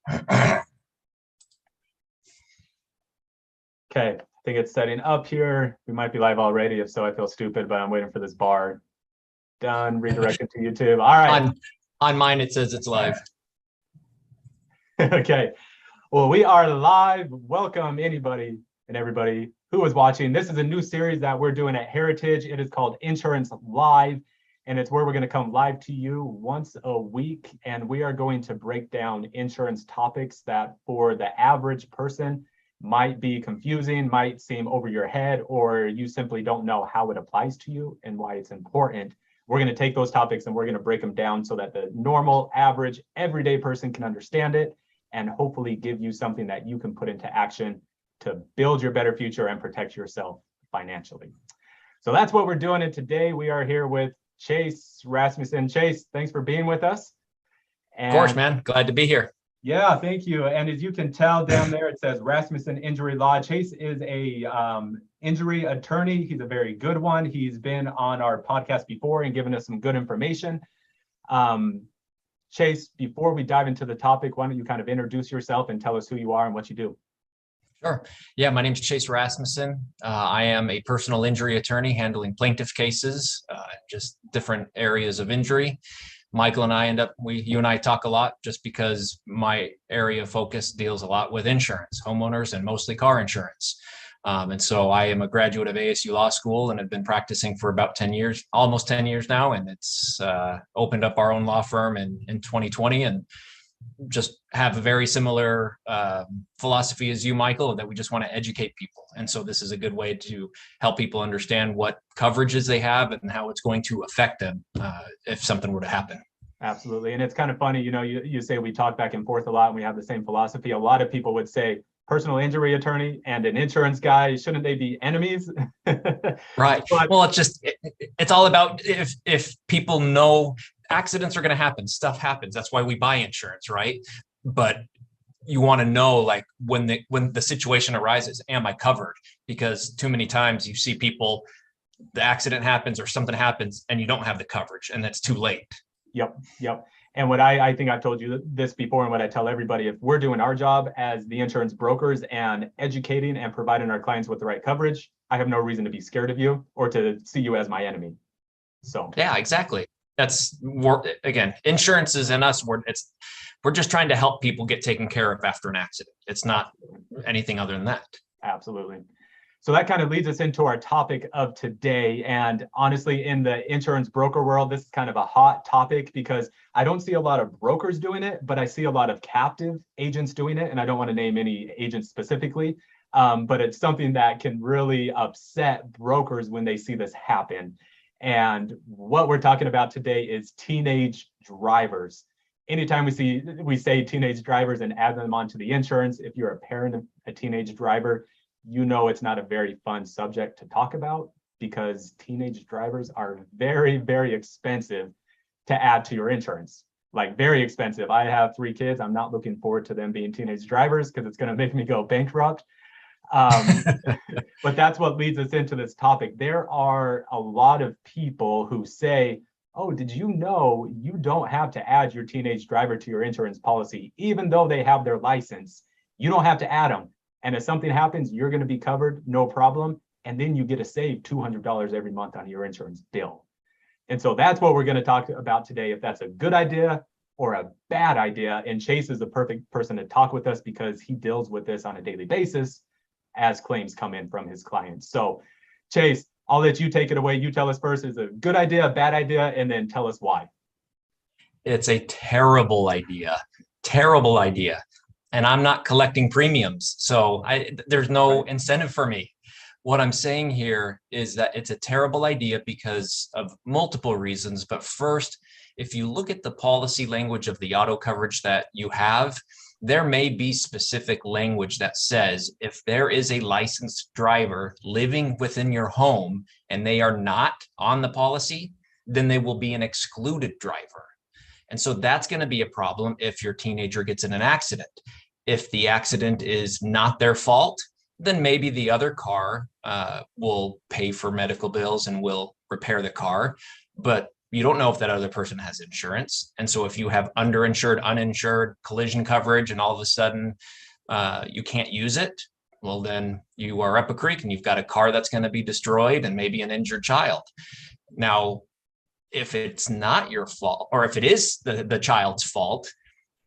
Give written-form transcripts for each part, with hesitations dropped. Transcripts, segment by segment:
Okay, I think it's setting up here. We might be live already. If so, I feel stupid, but I'm waiting for this bar. Done, redirected to YouTube. All right. On mine, it says it's live. Okay. Well, we are live. Welcome anybody and everybody who is watching. This is a new series that we're doing at Heritage. It is called Insurance Live, and it's where we're going to come live to you once a week. And we are going to break down insurance topics that for the average person might be confusing, might seem over your head, or you simply don't know how it applies to you and why it's important. We're going to take those topics and we're going to break them down so that the normal, average, everyday person can understand it and hopefully give you something that you can put into action to build your better future and protect yourself financially. So that's what we're doing. And today we are here with Chase Rasmussen. Chase, thanks for being with us. And, of course, man. Glad to be here. Yeah, thank you. And as you can tell down there, it says Rasmussen Injury Law. Chase is a injury attorney. He's a very good one. He's been on our podcast before and given us some good information. Chase, before we dive into the topic, why don't you kind of introduce yourself and tell us who you are and what you do? Sure. Yeah, my name is Chase Rasmussen. I am a personal injury attorney handling plaintiff cases, just different areas of injury. Michael and I you and I talk a lot just because my area of focus deals a lot with insurance, homeowners, and mostly car insurance. And so I am a graduate of ASU Law School and have been practicing for about 10 years, almost 10 years now. And it's opened up our own law firm in 2020 and just have a very similar philosophy as you, Michael, that we just want to educate people. And so this is a good way to help people understand what coverages they have and how it's going to affect them if something were to happen. Absolutely. And it's kind of funny, you say we talk back and forth a lot and we have the same philosophy. A lot of people would say personal injury attorney and an insurance guy, shouldn't they be enemies? Right. But, well, it's all about if people know accidents are going to happen, stuff happens. That's why we buy insurance, right? But you want to know, like, when the situation arises, am I covered? Because too many times you see people, the accident happens or something happens and you don't have the coverage and that's too late. Yep. And what I think I've told you this before, and what I tell everybody, if we're doing our job as the insurance brokers and educating and providing our clients with the right coverage, I have no reason to be scared of you or to see you as my enemy. So yeah, exactly. Again, insurance is in us. We're just trying to help people get taken care of after an accident. It's not anything other than that. Absolutely. So that kind of leads us into our topic of today. And honestly, in the insurance broker world, this is kind of a hot topic because I don't see a lot of brokers doing it, but I see a lot of captive agents doing it. And I don't want to name any agents specifically, but it's something that can really upset brokers when they see this happen. And what we're talking about today is teenage drivers. Anytime we say teenage drivers and add them onto the insurance, if you're a parent of a teenage driver, you know it's not a very fun subject to talk about because teenage drivers are very, very expensive to add to your insurance. Like, very expensive. I have 3 kids. I'm not looking forward to them being teenage drivers because it's going to make me go bankrupt. But that's what leads us into this topic. There are a lot of people who say, oh, did you know you don't have to add your teenage driver to your insurance policy, even though they have their license? You don't have to add them. And if something happens, you're going to be covered, no problem. And then you get to save $200 every month on your insurance bill. And so that's what we're going to talk about today, if that's a good idea or a bad idea. And Chase is the perfect person to talk with us because he deals with this on a daily basis as claims come in from his clients. So Chase, I'll let you take it away. You tell us first, is it a good idea, a bad idea, and then tell us why. It's a terrible idea. Terrible idea. And I'm not collecting premiums. So there's no incentive for me. What I'm saying here is that it's a terrible idea because of multiple reasons. But first, if you look at the policy language of the auto coverage that you have, there may be specific language that says if there is a licensed driver living within your home and they are not on the policy, then they will be an excluded driver. And so that's going to be a problem if your teenager gets in an accident. If the accident is not their fault, then maybe the other car will pay for medical bills and will repair the car. But you don't know if that other person has insurance. And so if you have underinsured, uninsured collision coverage, and all of a sudden you can't use it, well, then you are up a creek and you've got a car that's going to be destroyed and maybe an injured child. Now, if it's not your fault, or if it is the child's fault,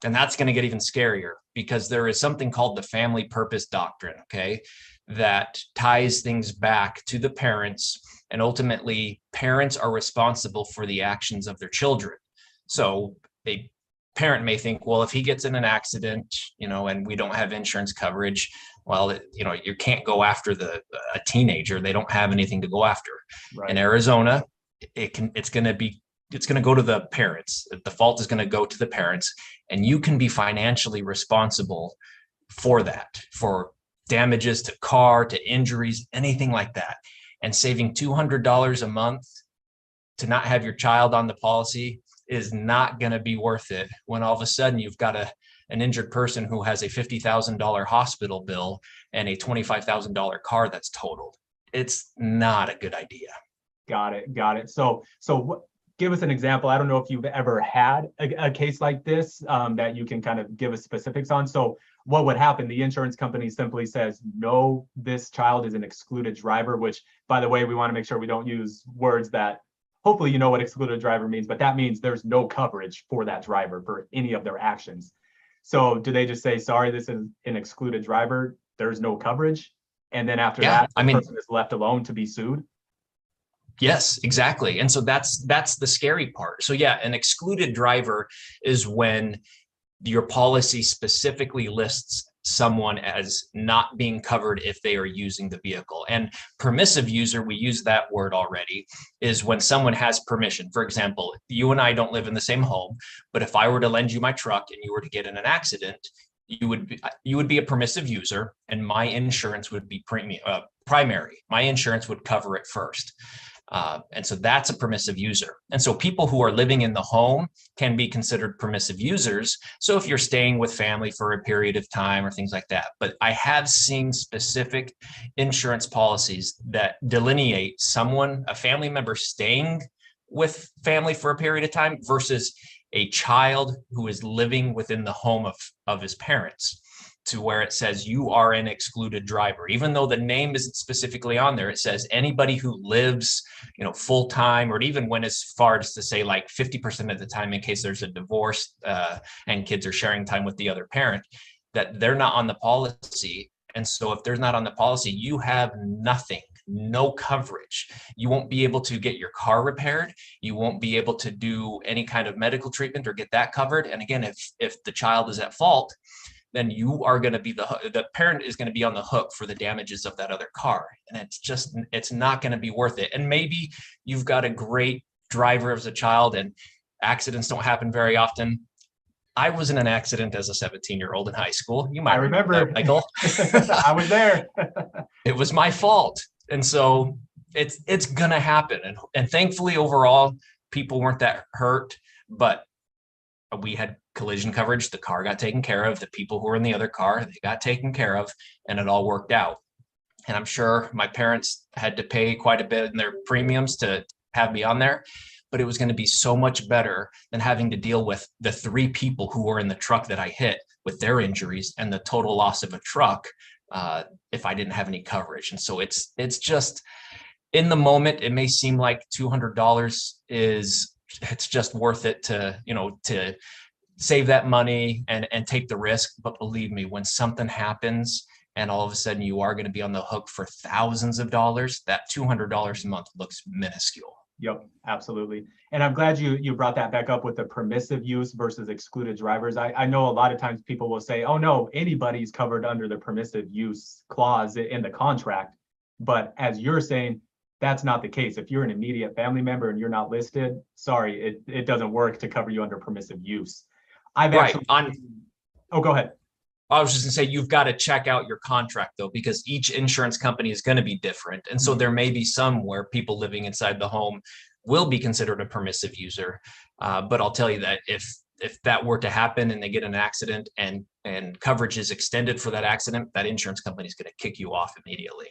then that's going to get even scarier, because there is something called the family purpose doctrine, okay, that ties things back to the parents, and ultimately parents are responsible for the actions of their children. So a parent may think, well, if he gets in an accident, and we don't have insurance coverage, well, you can't go after a teenager. They don't have anything to go after. Right. In Arizona, it's going to go to the parents. The fault is going to go to the parents, and you can be financially responsible for that, for damages to car, to injuries, anything like that. And saving $200 a month to not have your child on the policy is not going to be worth it when all of a sudden you've got an injured person who has a $50,000 hospital bill and a $25,000 car that's totaled. It's not a good idea. Got it. So give us an example. I don't know if you've ever had a case like this that you can kind of give us specifics on. So what would happen? The insurance company simply says, no, this child is an excluded driver, which, by the way, we want to make sure we don't use words that hopefully you know what excluded driver means, but that means there's no coverage for that driver for any of their actions. So do they just say, sorry, this is an excluded driver, there's no coverage? And then after that, the person is left alone to be sued? Yes, exactly. And so that's the scary part. So yeah, an excluded driver is when your policy specifically lists someone as not being covered if they are using the vehicle. And permissive user, we use that word already, is when someone has permission. For example, you and I don't live in the same home, but if I were to lend you my truck and you were to get in an accident, you would be a permissive user, and my insurance would be primary. My insurance would cover it first. And so that's a permissive user. And so people who are living in the home can be considered permissive users. So if you're staying with family for a period of time or things like that. But I have seen specific insurance policies that delineate a family member staying with family for a period of time versus a child who is living within the home of his parents, to where it says you are an excluded driver. Even though the name isn't specifically on there, it says anybody who lives, full time, or even went as far as to say like 50% of the time in case there's a divorce and kids are sharing time with the other parent, that they're not on the policy. And so if they're not on the policy, you have nothing, no coverage. You won't be able to get your car repaired. You won't be able to do any kind of medical treatment or get that covered. And again, if the child is at fault, then you are going to be the parent is going to be on the hook for the damages of that other car. And it's not going to be worth it. And maybe you've got a great driver as a child and accidents don't happen very often. I was in an accident as a 17-year-old in high school. You might remember that, Michael. I was there. It was my fault. And so it's going to happen. And thankfully, overall, people weren't that hurt, but we had collision coverage. The car got taken care of. The people who were in the other car, they got taken care of, and it all worked out. And I'm sure my parents had to pay quite a bit in their premiums to have me on there, but it was going to be so much better than having to deal with the 3 people who were in the truck that I hit with their injuries and the total loss of a truck if I didn't have any coverage. And so it's just, in the moment, it may seem like $200 it's just worth it to save that money and take the risk. But believe me, when something happens and all of a sudden you are going to be on the hook for thousands of dollars, that $200 a month looks minuscule. Yep, absolutely. And I'm glad you brought that back up with the permissive use versus excluded drivers. I know a lot of times people will say, oh no, anybody's covered under the permissive use clause in the contract. But as you're saying, that's not the case. If you're an immediate family member and you're not listed, sorry, it doesn't work to cover you under permissive use. Go ahead. I was just gonna say, you've got to check out your contract though, because each insurance company is going to be different. And so there may be some where people living inside the home will be considered a permissive user. But I'll tell you that if that were to happen and they get an accident and coverage is extended for that accident, that insurance company is going to kick you off immediately.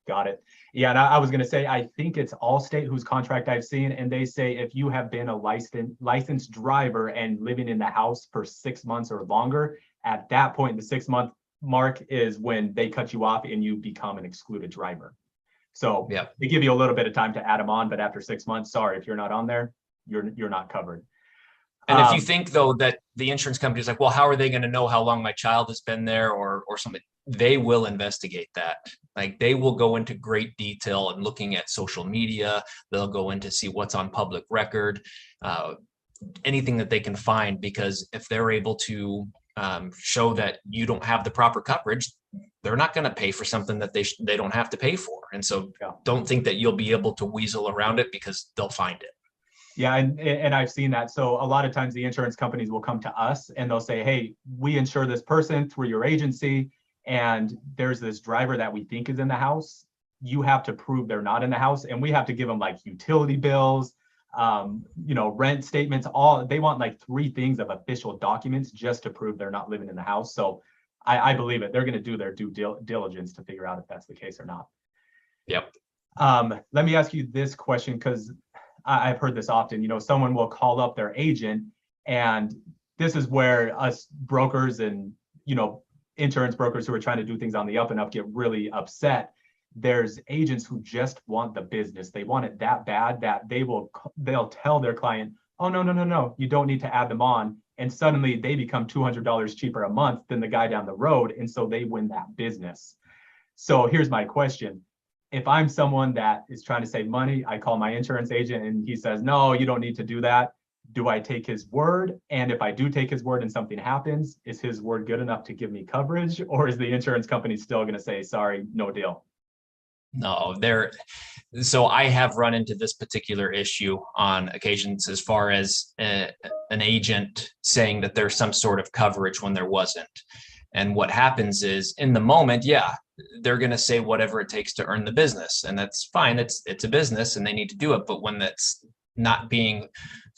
Got it. Yeah, and I was going to say, I think it's Allstate whose contract I've seen, and they say if you have been a licensed driver and living in the house for 6 months or longer, at that point, the 6 month mark is when they cut you off and you become an excluded driver. So Yeah. they give you a little bit of time to add them on, but after 6 months, sorry, if you're not on there, you're not covered. And if you think though that the insurance company is like, well, how are they going to know how long my child has been there or something? They will investigate that. Like they will go into great detail and looking at social media. They'll go in to see what's on public record, anything that they can find, because if they're able to show that you don't have the proper coverage, they're not going to pay for something that they don't have to pay for. And so don't think that you'll be able to weasel around it, because they'll find it. Yeah, and I've seen that. So a lot of times the insurance companies will come to us and they'll say, hey, we insure this person through your agency, and there's this driver that we think is in the house. You have to prove they're not in the house, and we have to give them like utility bills, rent statements. They want like 3 things of official documents just to prove they're not living in the house. So I believe it. They're going to do their due diligence to figure out if that's the case or not. Yep. Let me ask you this question, because I've heard this often. Someone will call up their agent, and this is where us brokers and insurance brokers who are trying to do things on the up and up get really upset. There's agents who just want the business. They want it that bad that they'll tell their client, oh, no, you don't need to add them on. And suddenly they become $200 cheaper a month than the guy down the road. And so they win that business. So here's my question. If I'm someone that is trying to save money, I call my insurance agent and he says, no, you don't need to do that. Do I take his word? And if I do take his word and something happens, is his word good enough to give me coverage? Or is the insurance company still going to say, sorry, no deal? No, so I have run into this particular issue on occasions, as far as an agent saying that there's some sort of coverage when there wasn't. And what happens is, in the moment, they're going to say whatever it takes to earn the business, and that's fine. It's a business and they need to do it. But when that's not being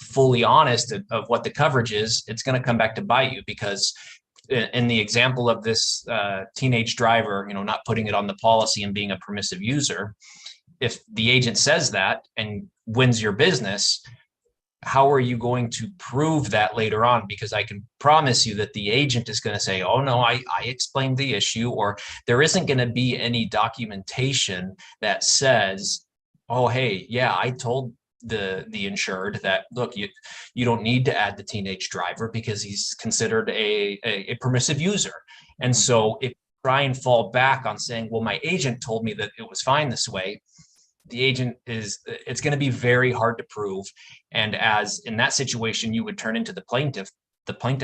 fully honest of what the coverage is, it's going to come back to bite you, because in the example of this teenage driver, not putting it on the policy and being a permissive user, if the agent says that and wins your business, how are you going to prove that later on? Because I can promise you that the agent is going to say, oh no, I explained the issue, or there isn't going to be any documentation that says, oh, hey, yeah, I told the insured that, look, you don't need to add the teenage driver because he's considered a permissive user. And so if you try and fall back on saying, well, my agent told me that it was fine this way, it's going to be very hard to prove. And as in that situation, you would turn into the plaintiff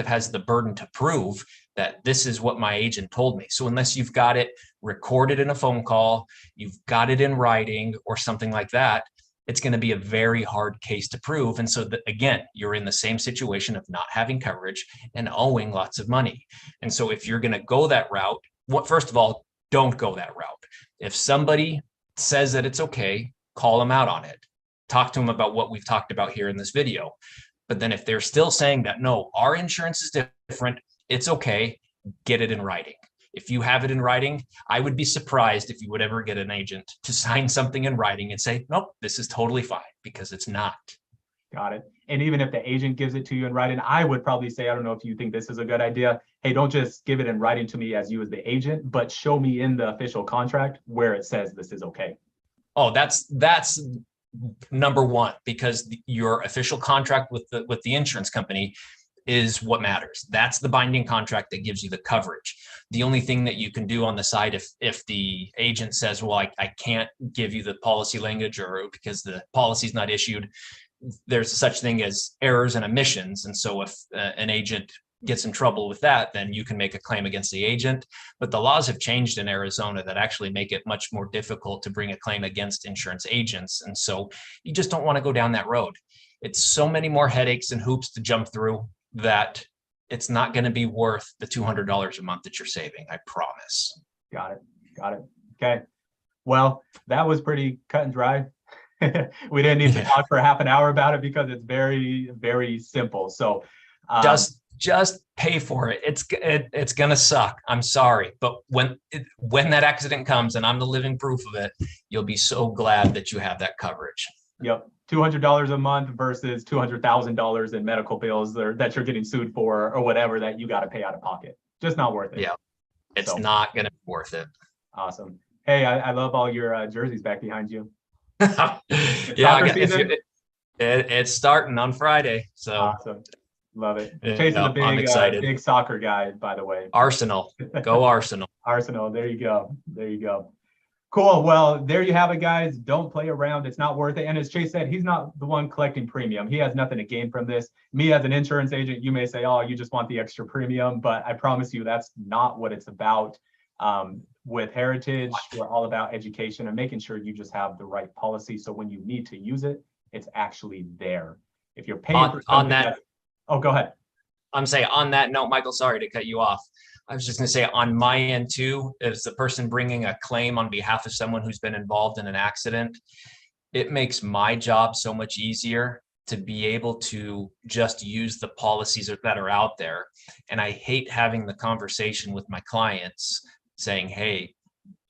has the burden to prove that this is what my agent told me. So unless you've got it recorded in a phone call, you've got it in writing or something like that, it's going to be a very hard case to prove. And so that, again, you're in the same situation of not having coverage and owing lots of money. And so if you're going to go that route, first of all, don't go that route. If somebody says that it's okay, call them out on it. Talk to them about what we've talked about here in this video. But then if they're still saying that, no, our insurance is different, it's okay, get it in writing. If you have it in writing, I would be surprised if you would ever get an agent to sign something in writing and say, nope, this is totally fine, because it's not. Got it. And even if the agent gives it to you in writing, I would probably say, I don't know if you think this is a good idea. Hey, don't just give it in writing to me as you as the agent, but show me in the official contract where it says this is okay. Oh, that's number one, because your official contract with the insurance company is what matters. That's the binding contract that gives you the coverage. The only thing that you can do on the side, if the agent says, well, I can't give you the policy language, or because the policy is not issued, there's such thing as errors and omissions. And so if an agent gets in trouble with that, then you can make a claim against the agent. But the laws have changed in Arizona that actually make it much more difficult to bring a claim against insurance agents. And so you just don't want to go down that road. It's so many more headaches and hoops to jump through that it's not going to be worth the $200 a month that you're saving. I promise. Got it. Okay. Well, that was pretty cut and dry. We didn't need to talk for half an hour about it because it's very, very simple. So just pay for it. It's gonna suck. I'm sorry, but when that accident comes and I'm the living proof of it, you'll be so glad that you have that coverage. Yep. $200 a month versus $200,000 in medical bills that you're getting sued for or whatever that you got to pay out of pocket. Just not worth it. Yeah, it's not going to be worth it. Awesome. Hey, I love all your jerseys back behind you. Yeah, it's starting on Friday. So awesome. Love it. Chase is a big soccer guy, by the way. Arsenal. Go Arsenal. Arsenal. There you go. There you go. Cool. Well, there you have it, guys. Don't play around. It's not worth it. And as Chase said, he's not the one collecting premium. He has nothing to gain from this. Me as an insurance agent, you may say, oh, you just want the extra premium, but I promise you that's not what it's about. With Heritage, we're all about education and making sure you just have the right policy. So when you need to use it, it's actually there. If you're paying for something oh, go ahead. I'm saying on that note, Michael, sorry to cut you off. I was just going to say on my end too, as the person bringing a claim on behalf of someone who's been involved in an accident, it makes my job so much easier to be able to just use the policies that are out there. And I hate having the conversation with my clients saying, hey,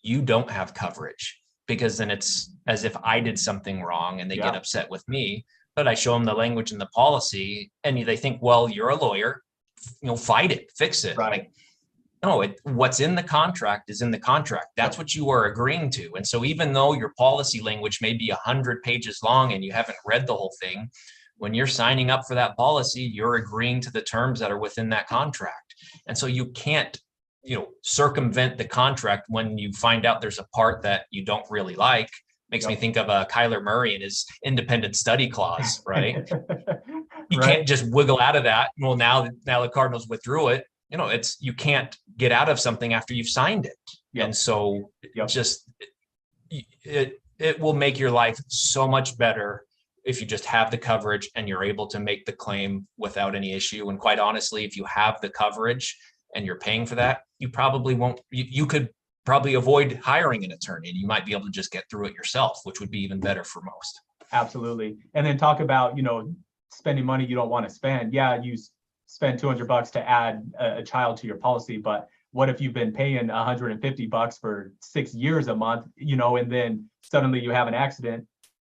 you don't have coverage, because then it's as if I did something wrong and they get upset with me. But I show them the language in the policy and they think, well, you're a lawyer, fight it, fix it. Right. Like, no, what's in the contract is in the contract. That's what you are agreeing to. And so even though your policy language may be 100 pages long and you haven't read the whole thing, when you're signing up for that policy, you're agreeing to the terms that are within that contract. And so you can't, circumvent the contract when you find out there's a part that you don't really like. Makes me think of Kyler Murray and his independent study clause, right? You can't just wiggle out of that. Well, now the Cardinals withdrew it. You can't get out of something after you've signed it. And so it will make your life so much better if you just have the coverage and you're able to make the claim without any issue. And quite honestly, if you have the coverage and you're paying for that, you probably won't, you could probably avoid hiring an attorney and you might be able to just get through it yourself, which would be even better for most. Absolutely. And then talk about, spending money you don't want to spend. Yeah, you spend $200 to add a child to your policy, but what if you've been paying $150 for 6 years a month, and then suddenly you have an accident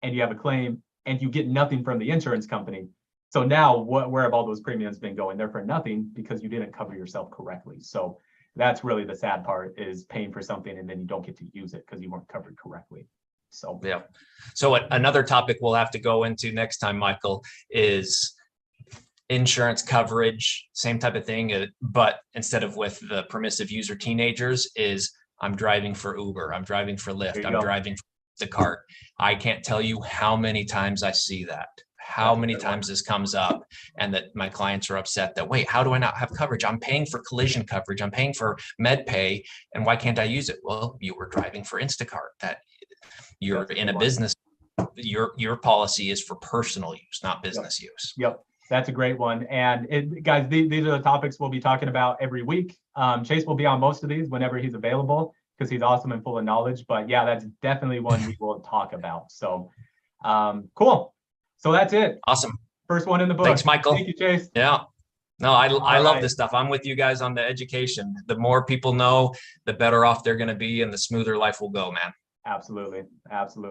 and you have a claim and you get nothing from the insurance company. So now where have all those premiums been going? They're for nothing because you didn't cover yourself correctly. So that's really the sad part, is paying for something and then you don't get to use it because you weren't covered correctly. So yeah. So another topic we'll have to go into next time, Michael, is insurance coverage, same type of thing, but instead of with the permissive user teenagers, is I'm driving for Uber, I'm driving for Lyft, I'm driving for the cart. I can't tell you how many times I see that. How many times this comes up and that my clients are upset that, wait, how do I not have coverage? I'm paying for collision coverage. I'm paying for med pay. And why can't I use it? Well, you were driving for Instacart. That you're in a business. Your policy is for personal use, not business use. Yep. That's a great one. And guys, these are the topics we'll be talking about every week. Chase will be on most of these whenever he's available because he's awesome and full of knowledge. But yeah, that's definitely one we will talk about. So cool. So that's it. Awesome. First one in the book. Thanks, Michael. Thank you, Chase. Yeah. No, I love this stuff. I'm with you guys on the education. The more people know, the better off they're going to be and the smoother life will go, man. Absolutely. Absolutely.